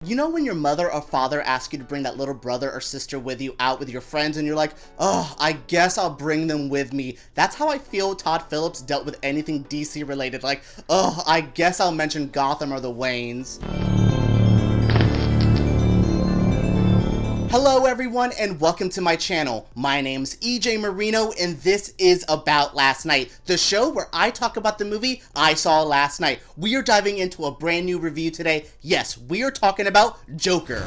You know when your mother or father asks you to bring that little brother or sister with you out with your friends and you're like, oh, I guess I'll bring them with me. That's how I feel Todd Phillips dealt with anything DC related. Like, oh, I guess I'll mention Gotham or the Waynes. Hello everyone and welcome to my channel. My name's EJ Marino and this is About Last Night, the show where I talk about the movie I saw last night. We are diving into a brand new review today. Yes, we are talking about Joker.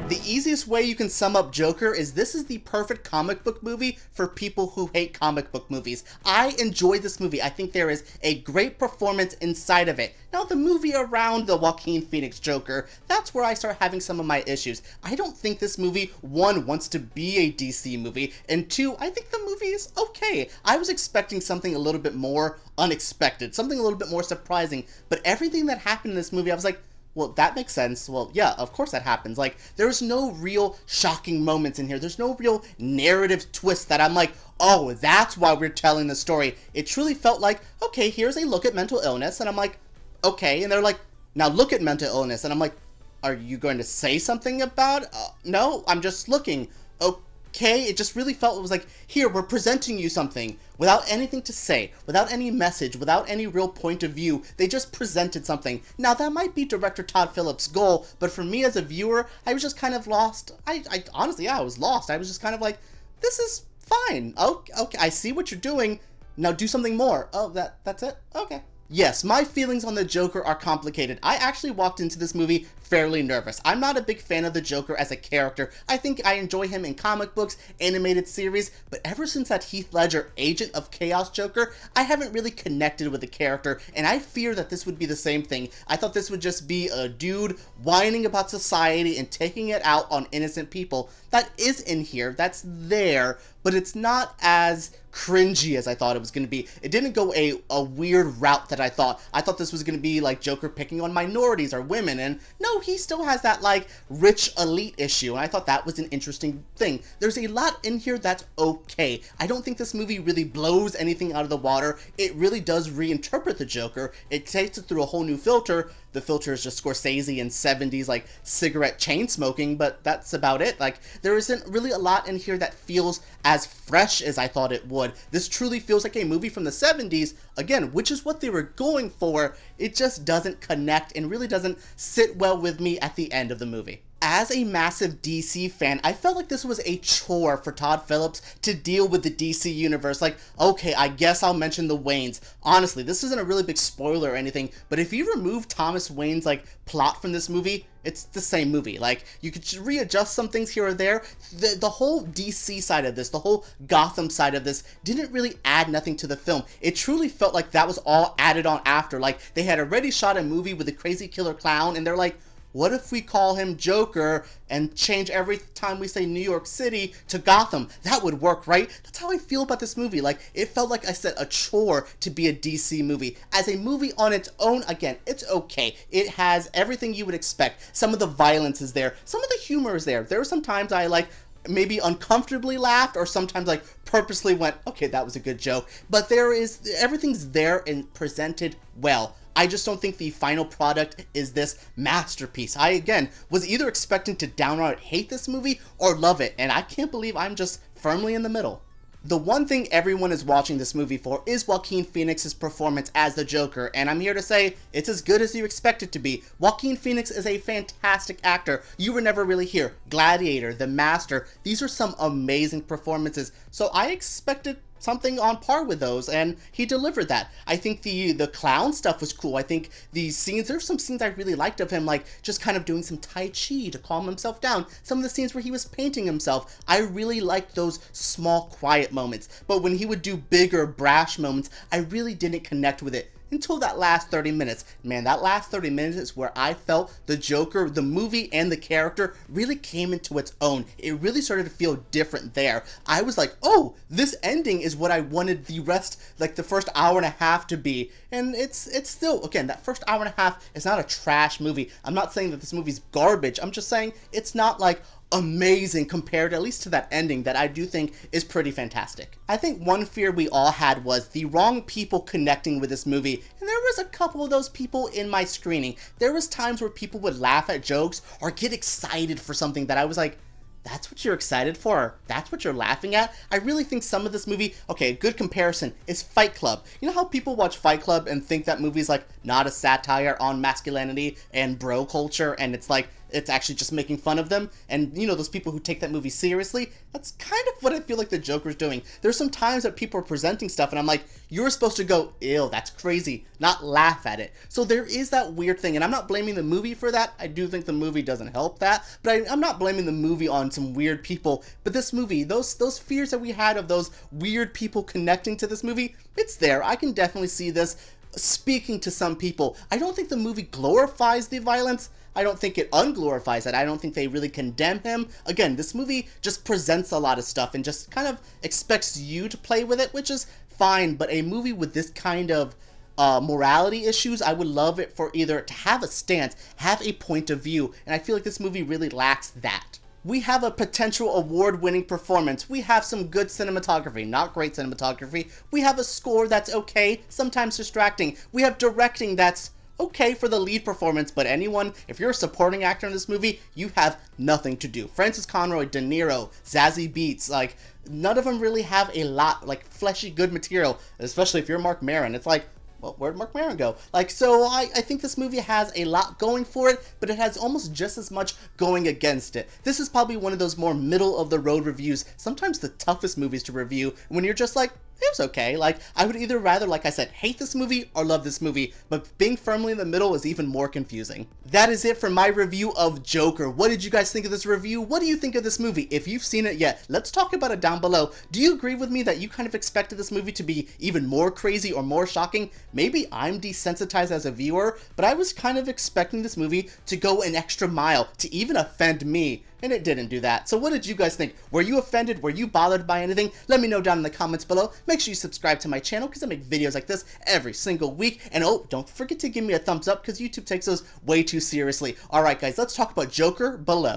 The easiest way you can sum up Joker is this is the perfect comic book movie for people who hate comic book movies. I enjoy this movie. I think there is a great performance inside of it. Now the movie around the Joaquin Phoenix Joker, that's where I start having some of my issues. I don't think this movie, one, wants to be a DC movie, and two, I think the movie is okay. I was expecting something a little bit more unexpected, something a little bit more surprising, but everything that happened in this movie, I was like, well, that makes sense. Well, yeah, of course that happens. Like, there's no real shocking moments in here. There's no real narrative twist that I'm like, oh, that's why we're telling the story. It truly felt like, okay, here's a look at mental illness. And I'm like, okay. And they're like, now look at mental illness. And I'm like, are you going to say something about it? No, I'm just looking. Okay, it just really felt, it was like, here, we're presenting you something without anything to say, without any message, without any real point of view. They just presented something. Now, that might be director Todd Phillips' goal, but for me as a viewer, I was just kind of lost. I honestly, yeah, I was lost. I was just kind of like, this is fine. Okay, I see what you're doing. Now do something more. Oh, that's it? Okay. Yes, my feelings on the Joker are complicated. I actually walked into this movie fairly nervous. I'm not a big fan of the Joker as a character. I think I enjoy him in comic books, animated series, but ever since that Heath Ledger Agent of Chaos Joker, I haven't really connected with the character, and I fear that this would be the same thing. I thought this would just be a dude whining about society and taking it out on innocent people. That is in here, that's there, but it's not as cringy as I thought it was going to be. It didn't go a weird route that I thought. I thought this was going to be like Joker picking on minorities or women, and no, he still has that like rich elite issue, and I thought that was an interesting thing. There's a lot in here that's okay. I don't think this movie really blows anything out of the water. It really does reinterpret the Joker. It takes it through a whole new filter. The filter is just Scorsese and 70s like cigarette chain smoking, but that's about it. Like, there isn't really a lot in here that feels as fresh as I thought it would. This truly feels like a movie from the 70s, again, which is what they were going for. It just doesn't connect and really doesn't sit well with me at the end of the movie. As a massive DC fan, I felt like this was a chore for Todd Phillips to deal with the DC universe. Like, okay, I guess I'll mention the Waynes. Honestly, this isn't a really big spoiler or anything, but if you remove Thomas Wayne's like plot from this movie, it's the same movie. Like, you could readjust some things here or there. The whole DC side of this, the whole Gotham side of this, didn't really add nothing to the film. It truly felt like that was all added on after. Like, they had already shot a movie with a crazy killer clown, and they're like, what if we call him Joker and change every time we say New York City to Gotham? That would work, right? That's how I feel about this movie. Like, it felt like I said a chore to be a DC movie. As a movie on its own, again, it's okay. It has everything you would expect. Some of the violence is there. Some of the humor is there. There were some times I like maybe uncomfortably laughed, or sometimes like purposely went, okay, that was a good joke. But everything's there and presented well. I just don't think the final product is this masterpiece. I, again, was either expecting to downright hate this movie or love it, and I can't believe I'm just firmly in the middle. The one thing everyone is watching this movie for is Joaquin Phoenix's performance as the Joker, and I'm here to say it's as good as you expect it to be. Joaquin Phoenix is a fantastic actor. You were never really here. Gladiator, The Master, these are some amazing performances, so I expected something on par with those, and he delivered that. I think the clown stuff was cool. I think there's some scenes I really liked of him, like just kind of doing some Tai Chi to calm himself down. Some of the scenes where he was painting himself, I really liked those small, quiet moments. But when he would do bigger, brash moments, I really didn't connect with it. Until that last 30 minutes. Man, that last 30 minutes is where I felt the Joker, the movie, and the character really came into its own. It really started to feel different there. I was like, oh, this ending is what I wanted the rest, like the first hour and a half to be. And it's still, again, that first hour and a half is not a trash movie. I'm not saying that this movie's garbage. I'm just saying it's not like, amazing compared at least to that ending that I do think is pretty fantastic. I think one fear we all had was the wrong people connecting with this movie, and there was a couple of those people in my screening. There was times where people would laugh at jokes or get excited for something that I was like, that's what you're excited for? That's what you're laughing at? I really think some of this movie, okay, a good comparison is Fight Club. You know how people watch Fight Club and think that movie's like not a satire on masculinity and bro culture, and it's like, it's actually just making fun of them? And you know, those people who take that movie seriously? That's kind of what I feel like the Joker's doing. There's some times that people are presenting stuff and I'm like, you're supposed to go, ew, that's crazy, not laugh at it. So there is that weird thing, and I'm not blaming the movie for that. I do think the movie doesn't help that, but I'm not blaming the movie on some weird people. But this movie, those fears that we had of those weird people connecting to this movie, it's there. I can definitely see this speaking to some people. I don't think the movie glorifies the violence. I don't think it unglorifies it. I don't think they really condemn him. Again, this movie just presents a lot of stuff and just kind of expects you to play with it, which is fine. But a movie with this kind of morality issues, I would love it for either to have a stance, have a point of view, and I feel like this movie really lacks that. We have a potential award-winning performance. We have some good cinematography, not great cinematography. We have a score that's okay, sometimes distracting. We have directing that's okay for the lead performance, but anyone, if you're a supporting actor in this movie, you have nothing to do. Francis Conroy, De Niro, Zazie Beetz, like, none of them really have a lot, like, fleshy, good material, especially if you're Mark Maron. It's like, well, where'd Mark Maron go? Like, so I think this movie has a lot going for it, but it has almost just as much going against it. This is probably one of those more middle-of-the-road reviews, sometimes the toughest movies to review, when you're just like, it was okay. Like, I would either rather, like I said, hate this movie or love this movie, but being firmly in the middle is even more confusing. That is it for my review of Joker. What did you guys think of this review? What do you think of this movie? If you've seen it yet, let's talk about it down below. Do you agree with me that you kind of expected this movie to be even more crazy or more shocking? Maybe I'm desensitized as a viewer, but I was kind of expecting this movie to go an extra mile, to even offend me. And it didn't do that. So what did you guys think? Were you offended? Were you bothered by anything? Let me know down in the comments below. Make sure you subscribe to my channel because I make videos like this every single week. And oh, don't forget to give me a thumbs up because YouTube takes those way too seriously. Alright guys, let's talk about Joker below.